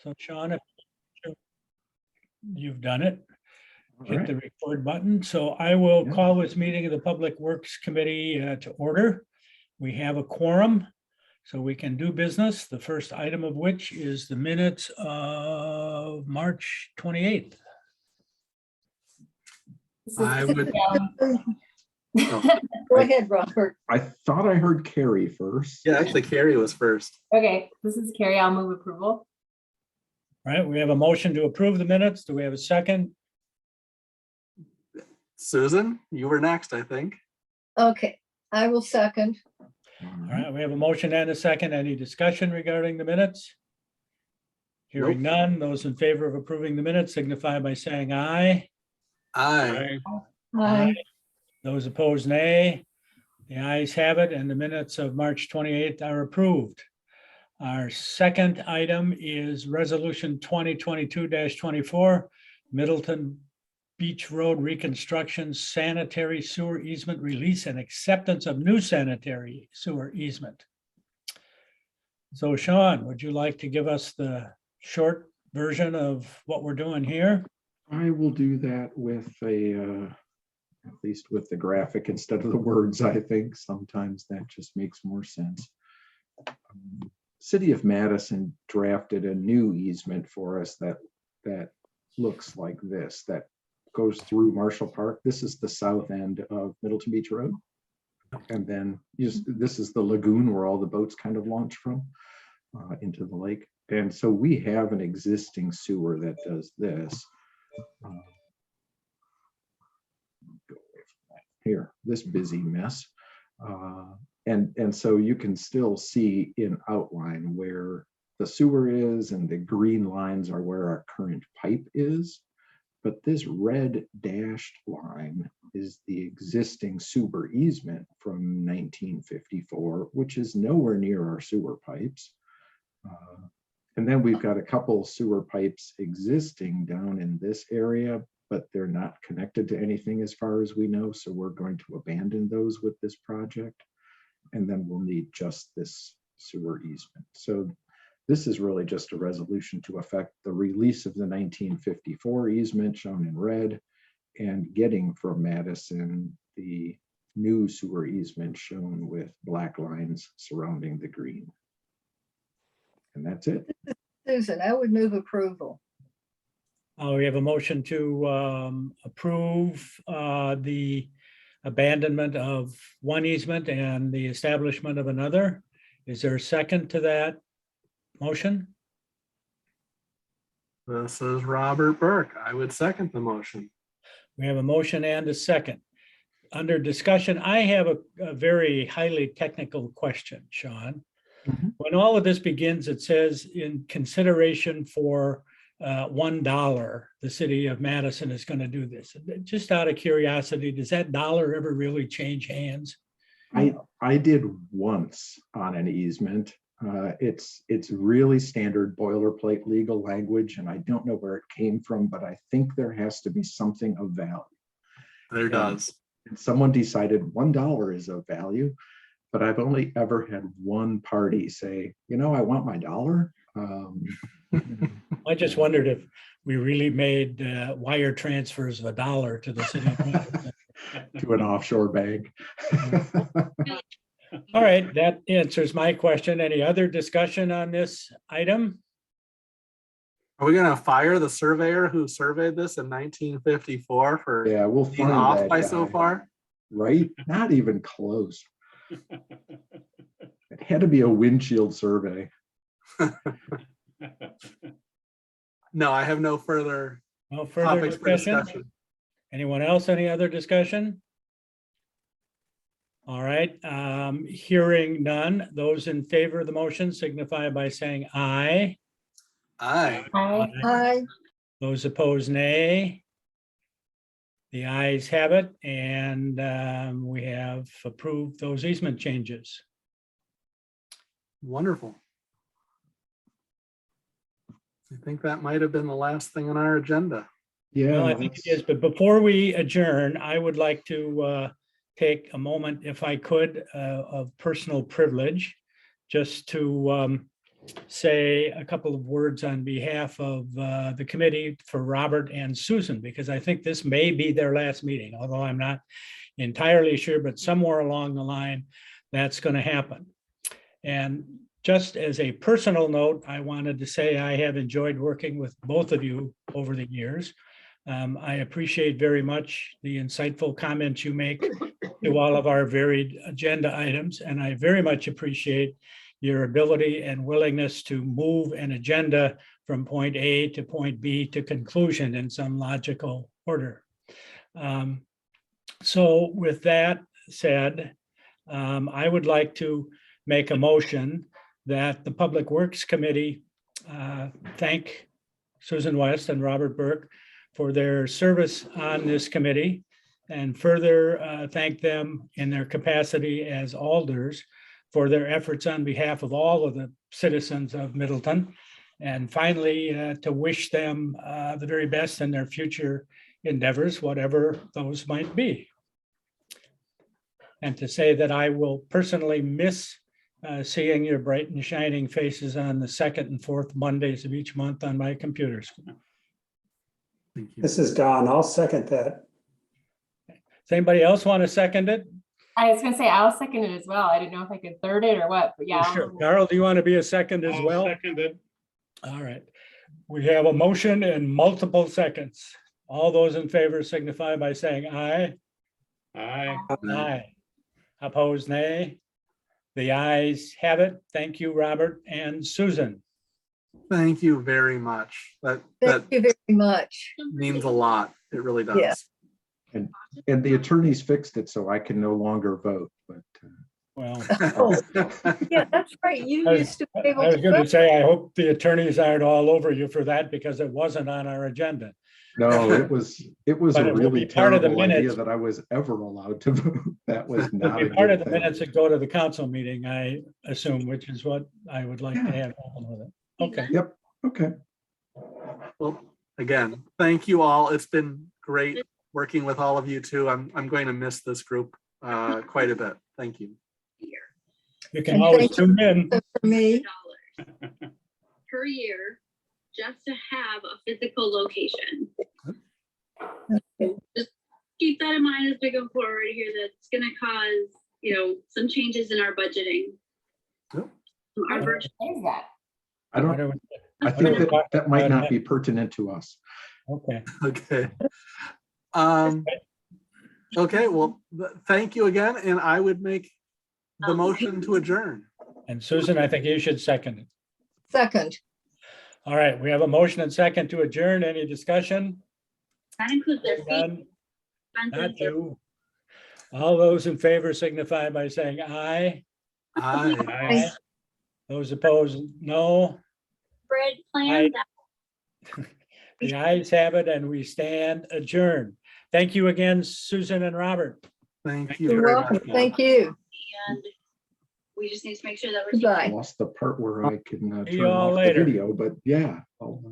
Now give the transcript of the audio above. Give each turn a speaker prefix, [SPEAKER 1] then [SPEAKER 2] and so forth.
[SPEAKER 1] So Sean, if you've done it,
[SPEAKER 2] All
[SPEAKER 1] hit
[SPEAKER 2] right.
[SPEAKER 1] the record button. So I will
[SPEAKER 2] Yeah.
[SPEAKER 1] call this meeting of the Public Works Committee to order. We have a quorum, so we can do business. The first item of which is the minutes of March 28th.
[SPEAKER 3] I would,
[SPEAKER 4] Go ahead, Robert.
[SPEAKER 2] I thought I heard Carrie first.
[SPEAKER 3] yeah, actually Carrie was first.
[SPEAKER 5] Okay, this is Carrie. I'll move approval.
[SPEAKER 1] All right, we have a motion to approve the minutes. Do we have a second?
[SPEAKER 3] Susan, you were next, I think.
[SPEAKER 4] Okay, I will second.
[SPEAKER 2] All
[SPEAKER 1] All
[SPEAKER 2] right.
[SPEAKER 1] right, we have a motion and a second. Any discussion regarding the minutes? Hearing none, those in favor of approving the minutes signify by saying aye.
[SPEAKER 3] Aye.
[SPEAKER 4] Aye.
[SPEAKER 1] Those opposed, nay. The ayes have it, and the minutes of March 28th are approved. Our second item is Resolution 2022-24, Middleton Beach Road Reconstruction Sanitary Sewer Easement Release and Acceptance of New Sanitary Sewer Easement. So Sean, would you like to give us the short version of what we're doing here?
[SPEAKER 2] I will do that with at least with the graphic instead of the words. I think sometimes that just makes more sense. City of Madison drafted a new easement for us that looks like this, that goes through Marshall Park. This is the south end of Middleton Beach Road. And then this is the lagoon where all the boats kind of launch from into the lake. And so we have an existing sewer that does this. Go away from that. Here, this busy mess. And so you can still see in outline where the sewer is, and the green lines are where our current pipe is. But this red dashed line is the existing sewer easement from 1954, which is nowhere near our sewer pipes. And then we've got a couple sewer pipes existing down in this area, but they're not connected to anything as far as we know. So we're going to abandon those with this project. And then we'll need just this sewer easement. So this is really just a resolution to affect the release of the 1954 easement shown in red and getting from Madison the new sewer easement shown with black lines surrounding the green. And that's it.
[SPEAKER 4] Susan, I would move approval.
[SPEAKER 1] We have a motion to approve the abandonment of one easement and the establishment of another. Is there a second to that motion?
[SPEAKER 3] This is Robert Burke. I would second the motion.
[SPEAKER 1] We have a motion and a second. Under discussion, I have a very highly technical question, Sean.
[SPEAKER 2] Mhm.
[SPEAKER 1] When all of this begins, it says in consideration for $1, the city of Madison is going to do this. Just out of curiosity, does that dollar ever really change hands?
[SPEAKER 2] I did once on an easement. It's really standard boilerplate legal language, and I don't know where it came from, but I think there has to be something of value.
[SPEAKER 3] There does.
[SPEAKER 2] And someone decided $1 is of value, but I've only ever had one party say, I want my dollar.
[SPEAKER 1] I just wondered if we really made wire transfers of $1 to the city of Madison.
[SPEAKER 2] To an offshore bank.
[SPEAKER 1] All right, that answers my question. Any other discussion on this item?
[SPEAKER 3] Are we gonna fire the surveyor who surveyed this in 1954 for
[SPEAKER 2] Yeah, we'll
[SPEAKER 3] being
[SPEAKER 2] find
[SPEAKER 3] off
[SPEAKER 2] that
[SPEAKER 3] by
[SPEAKER 2] guy.
[SPEAKER 3] so far?
[SPEAKER 2] Right? Not even close. It had to be a windshield survey.
[SPEAKER 3] No, I have no further
[SPEAKER 1] No further
[SPEAKER 3] topics for
[SPEAKER 1] discussion?
[SPEAKER 3] discussion.
[SPEAKER 1] Anyone else? Any other discussion? All right, hearing none. Those in favor of the motion signify by saying aye.
[SPEAKER 3] Aye.
[SPEAKER 5] Aye.
[SPEAKER 4] Aye.
[SPEAKER 1] Those opposed, nay. The ayes have it, and we have approved those easement changes.
[SPEAKER 3] Wonderful. I think that might have been the last thing on our agenda.
[SPEAKER 2] Yeah.
[SPEAKER 1] Well, I think it is, but before we adjourn, I would like to take a moment, if I could, of personal privilege, just to say a couple of words on behalf of the committee for Robert and Susan, because I think this may be their last meeting, although I'm not entirely sure, but somewhere along the line, that's going to happen. And just as a personal note, I wanted to say I have enjoyed working with both of you over the years. I appreciate very much the insightful comments you make to all of our varied agenda items, and I very much appreciate your ability and willingness to move an agenda from point A to point B to conclusion in some logical order. So with that said, I would like to make a motion that the Public Works Committee thank Susan West and Robert Burke for their service on this committee, and further thank them in their capacity as alders for their efforts on behalf of all of the citizens of Middleton. And finally, to wish them the very best in their future endeavors, whatever those might be. And to say that I will personally miss seeing your bright and shining faces on the second and fourth Mondays of each month on my computer screen.
[SPEAKER 3] Thank you.
[SPEAKER 6] This is Don. I'll second that.
[SPEAKER 1] Does anybody else want to second it?
[SPEAKER 5] I was gonna say, I'll second it as well. I didn't know if I could third it or what, but yeah.
[SPEAKER 1] Sure. Carl, do you want to be a second as well?
[SPEAKER 7] Seconded.
[SPEAKER 1] All right. We have a motion and multiple seconds. All those in favor signify by saying aye.
[SPEAKER 7] Aye.
[SPEAKER 1] Aye. Opposed, nay. The ayes have it. Thank you, Robert and Susan.
[SPEAKER 3] Thank you very much. That
[SPEAKER 4] Thank you very much.
[SPEAKER 3] means a lot. It really does.
[SPEAKER 4] Yeah.
[SPEAKER 2] And the attorneys fixed it, so I can no longer vote, but
[SPEAKER 1] Well,
[SPEAKER 4] Oh, yeah, that's right. You
[SPEAKER 1] I was-
[SPEAKER 4] used to be
[SPEAKER 1] I
[SPEAKER 4] able
[SPEAKER 1] was
[SPEAKER 4] to
[SPEAKER 1] going to
[SPEAKER 4] vote.
[SPEAKER 1] say, I hope the attorneys aren't all over you for that because it wasn't on our agenda.
[SPEAKER 2] no, it was
[SPEAKER 1] But
[SPEAKER 2] a
[SPEAKER 1] it will
[SPEAKER 2] really
[SPEAKER 1] be part of the
[SPEAKER 2] terrible idea
[SPEAKER 1] minutes.
[SPEAKER 2] that I was ever allowed to vote. That was
[SPEAKER 1] It'll
[SPEAKER 2] not a
[SPEAKER 1] be part of
[SPEAKER 2] good
[SPEAKER 1] the
[SPEAKER 2] thing.
[SPEAKER 1] minutes that go to the council meeting, I assume, which is what I would like to have happen with it. Okay.
[SPEAKER 2] Yep, okay.
[SPEAKER 3] Well, again, thank you all. It's been great working with all of you too. I'm going to miss this group quite a bit. Thank you.
[SPEAKER 1] You can
[SPEAKER 4] And
[SPEAKER 1] always
[SPEAKER 4] thank you.
[SPEAKER 1] tune in.
[SPEAKER 4] For me,
[SPEAKER 8] per year just to have a physical location. Just keep that in mind as we go forward here. That's going to cause, some changes in our budgeting.
[SPEAKER 3] Yep.
[SPEAKER 8] Our
[SPEAKER 5] What
[SPEAKER 8] virtual
[SPEAKER 5] is that?
[SPEAKER 2] I
[SPEAKER 1] What
[SPEAKER 2] don't,
[SPEAKER 1] are we-
[SPEAKER 2] I
[SPEAKER 1] what are
[SPEAKER 2] think
[SPEAKER 1] we
[SPEAKER 2] that
[SPEAKER 1] talking
[SPEAKER 2] that might
[SPEAKER 1] about
[SPEAKER 2] not be pertinent to us.
[SPEAKER 1] Okay.
[SPEAKER 3] Okay. Okay, well, thank you again. And I would make the motion to adjourn.
[SPEAKER 1] And Susan, I think you should second it.
[SPEAKER 4] second.
[SPEAKER 1] All right, we have a motion and second to adjourn. Any discussion?
[SPEAKER 8] that includes their fees,
[SPEAKER 1] None, not
[SPEAKER 8] expenses, their
[SPEAKER 1] you. All those in favor signify by saying aye.
[SPEAKER 3] Aye.
[SPEAKER 1] Aye. Those opposed, no.
[SPEAKER 8] spread
[SPEAKER 1] Aye.
[SPEAKER 8] plan. That
[SPEAKER 1] The ayes have it and we stand adjourned. Thank you again, Susan and Robert.
[SPEAKER 3] Thank you
[SPEAKER 4] You're
[SPEAKER 3] very
[SPEAKER 4] welcome.
[SPEAKER 3] much.
[SPEAKER 4] Thank you.
[SPEAKER 8] and we just need to make sure that we're.
[SPEAKER 4] Goodbye.
[SPEAKER 2] Lost the part where I can
[SPEAKER 1] See
[SPEAKER 2] turn
[SPEAKER 1] y'all
[SPEAKER 2] off the
[SPEAKER 1] later.
[SPEAKER 2] video, but yeah. I'll-